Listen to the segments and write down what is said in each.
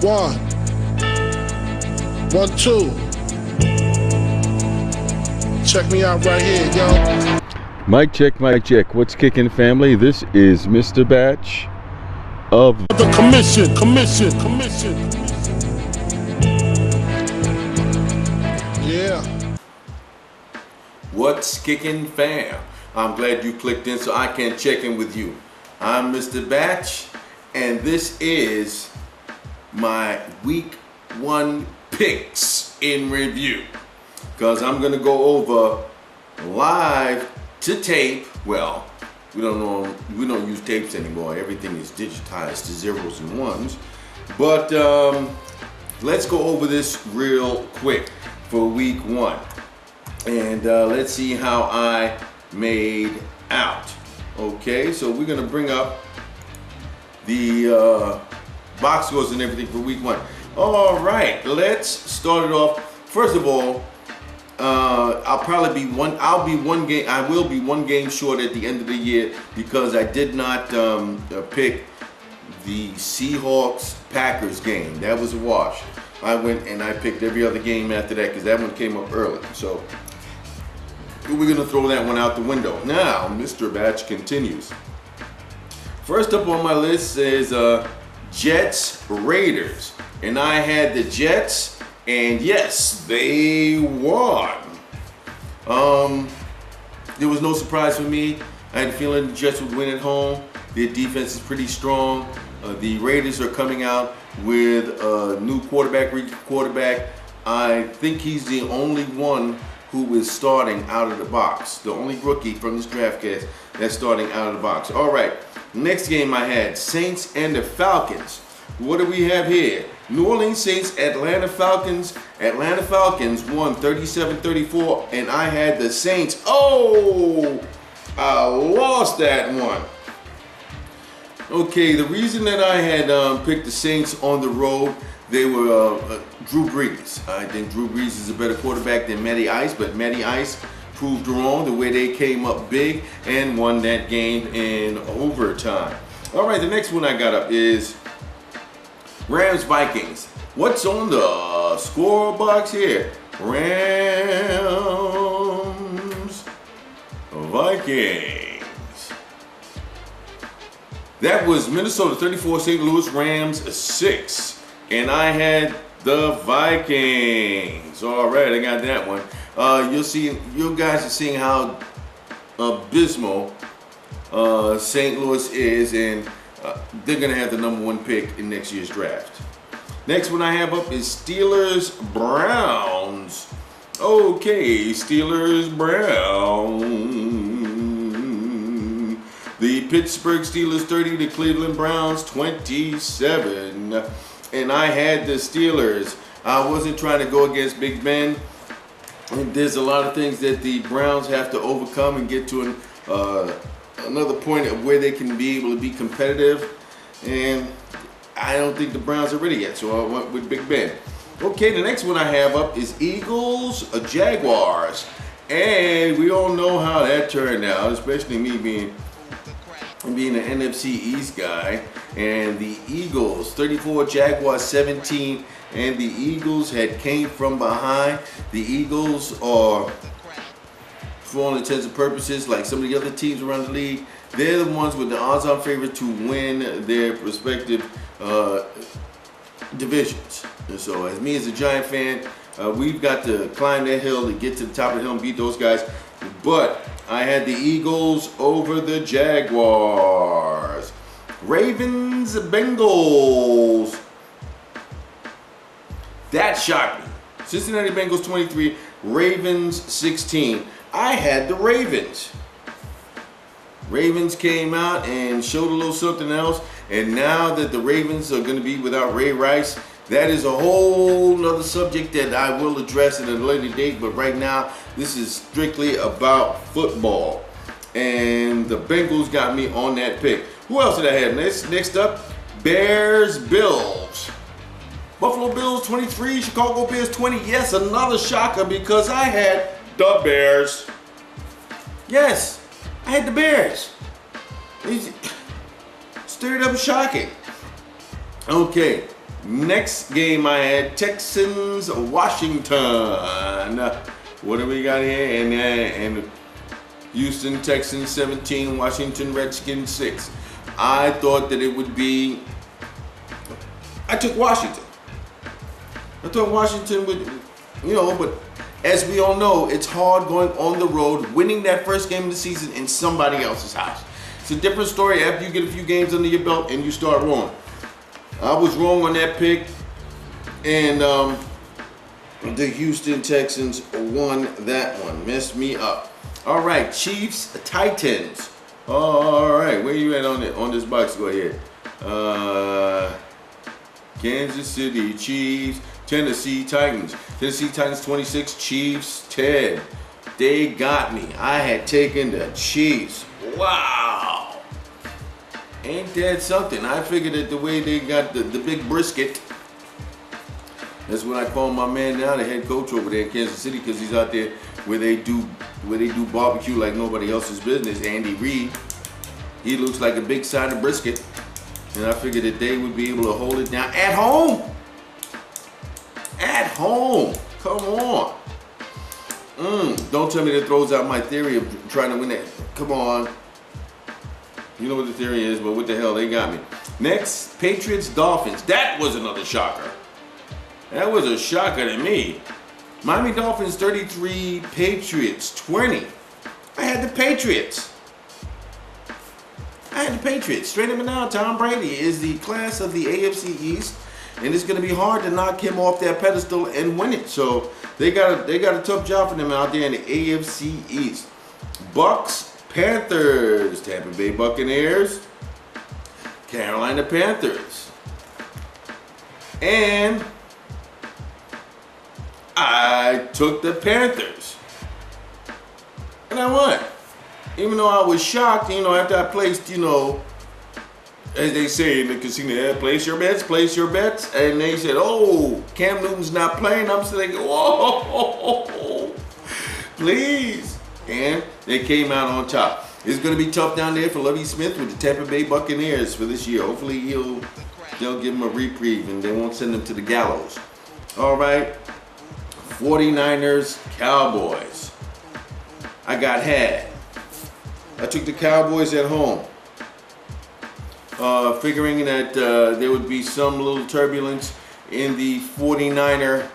1, 1, 2. Check me out right here, yo. Mic check, mic check. What's kicking, family? This is Mr. Batch of The commission. Yeah. What's kicking, fam? I'm glad you clicked in so I can check in with you. I'm Mr. Batch, and this is my week 1 picks in review. Because I'm going to go over live to tape. Well, we don't use tapes anymore. Everything is digitized to zeros and ones. But let's go over this real quick for week 1. And let's see how I made out. Okay, so we're gonna bring up the box scores and everything for week 1. All right, let's start it off. First of all, I will be one game short at the end of the year because I did not pick the Seahawks Packers game. That was a wash. I went and I picked every other game after that because that one came up early. So we're gonna throw that one out the window. Now, Mr. Batch continues. First up on my list is Jets Raiders, and I had the Jets, and yes, they won. There was no surprise for me. I had a feeling the Jets would win at home. Their defense is pretty strong. The Raiders are coming out with a new quarterback. I think he's the only one who is starting out of the box. The only rookie from this draft class that's starting out of the box. All right, next game I had Saints and the Falcons. What do we have here? New Orleans Saints, Atlanta Falcons. Atlanta Falcons won 37-34, and I had the Saints. Oh, I lost that one. Okay, the reason that I had picked the Saints on the road, they were Drew Brees. I think Drew Brees is a better quarterback than Matty Ice, but Matty Ice proved wrong the way they came up big and won that game in overtime. All right, the next one I got up is Rams Vikings. What's on the score box here? Rams Vikings. That was Minnesota 34, St. Louis Rams 6. And I had the Vikings. All right, I got that one. You guys are seeing how abysmal St. Louis is, and they're gonna have the #1 pick in next year's draft. Next one I have up is Steelers Browns. Okay, Steelers Browns. The Pittsburgh Steelers 30, the Cleveland Browns 27. And I had the Steelers. I wasn't trying to go against Big Ben. There's a lot of things that the Browns have to overcome and get to another point of where they can be able to be competitive. And I don't think the Browns are ready yet, so I went with Big Ben. Okay, the next one I have up is Eagles Jaguars. And we all know how that turned out, especially me being an NFC East guy. And the Eagles 34, Jaguars 17, and the Eagles had came from behind. The Eagles are, for all intents and purposes, like some of the other teams around the league, they're the ones with the odds-on favorite to win their respective divisions. And so as me as a Giant fan, we've got to climb that hill to get to the top of the hill and beat those guys. But I had the Eagles over the Jaguars. Ravens, Bengals. That shocked me. Cincinnati Bengals 23, Ravens 16. I had the Ravens. Ravens came out and showed a little something else. And now that the Ravens are going to be without Ray Rice, that is a whole nother subject that I will address at a later date. But right now, this is strictly about football. And the Bengals got me on that pick. Who else did I have? Next up, Bears, Bills. Buffalo Bills 23, Chicago Bears 20. Yes, another shocker because I had the Bears. Yes, I had the Bears. It's straight up shocking. Okay, Next game I had Texans Washington. What do we got here? And Houston Texans 17, Washington Redskins 6. I thought that it would be. I took Washington. I thought Washington would, but as we all know, it's hard going on the road, winning that first game of the season in somebody else's house. It's a different story after you get a few games under your belt and you start rolling. I was wrong on that pick, and the Houston Texans won that one. Messed me up. All right, Chiefs, Titans. All right, where you at on this box? Go ahead. Kansas City Chiefs, Tennessee Titans. Tennessee Titans 26, Chiefs 10. They got me. I had taken the Chiefs. Wow. Ain't that something? I figured that the way they got the big brisket, that's what I call my man now, the head coach over there in Kansas City, because he's out there where they do barbecue like nobody else's business. Andy Reid, he looks like a big side of brisket, and I figured that they would be able to hold it down at home. At home, come on. Don't tell me that throws out my theory of trying to win that. Come on. You know what the theory is, but what the hell, they got me. Next, Patriots Dolphins. That was another shocker. That was a shocker to me. Miami Dolphins 33, Patriots 20. I had the Patriots. Straight up and down, Tom Brady is the class of the AFC East, and it's going to be hard to knock him off that pedestal and win it. So they got a tough job for them out there in the AFC East. Bucks, Panthers, Tampa Bay Buccaneers, Carolina Panthers. And I took the Panthers. And I won. Even though I was shocked, after I placed, as they say in the casino, place your bets. And they said, oh, Cam Newton's not playing. I'm still thinking, whoa, please. And they came out on top. It's going to be tough down there for Lovie Smith with the Tampa Bay Buccaneers for this year. Hopefully they'll give him a reprieve and they won't send him to the gallows. All right, 49ers, Cowboys. I got had. I took the Cowboys at home, figuring that there would be some little turbulence in the 49er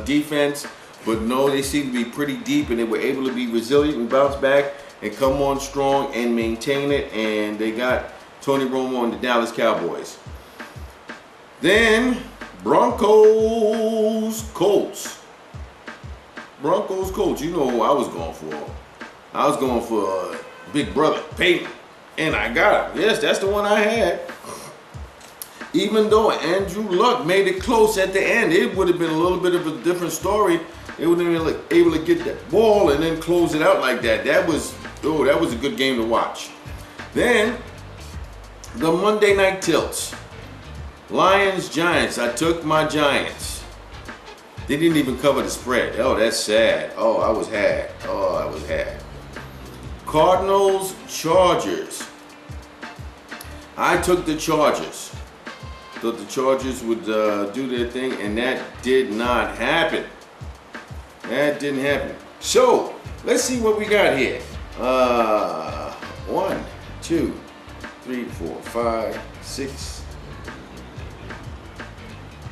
defense. But no, they seem to be pretty deep, and they were able to be resilient and bounce back and come on strong and maintain it. And they got Tony Romo and the Dallas Cowboys. Then Broncos, Colts. You know who I was going for. I was going for Big Brother, Peyton. And I got him. Yes, that's the one I had. Even though Andrew Luck made it close at the end, it would have been a little bit of a different story. They would have been able to get that ball and then close it out like that. That was a good game to watch. Then, the Monday night tilts. Lions, Giants. I took my Giants. They didn't even cover the spread. Oh, that's sad. I was had. Cardinals, Chargers. I took the Chargers. Thought the Chargers would do their thing, and that did not happen. That didn't happen. So, let's see what we got here. 1, 2, 3, 4, 5, 6,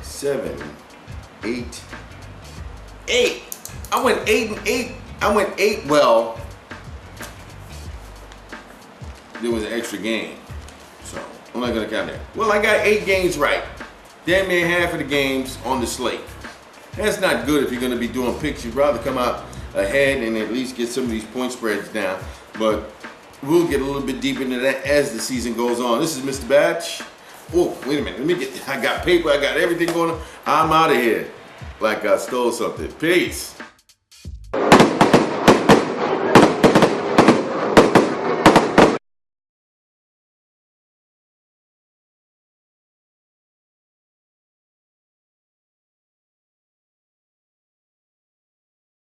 7, 8. 8. I went 8 and 8. I went 8. Well, there was an extra game, so I'm not gonna count that. Well, I got 8 games right. Damn near half of the games on the slate. That's not good if you're gonna be doing picks. You'd rather come out ahead and at least get some of these point spreads down. But we'll get a little bit deeper into that as the season goes on. This is Mr. Batch. Oh, wait a minute. I got paper. I got everything going on. I'm out of here like I stole something. Peace.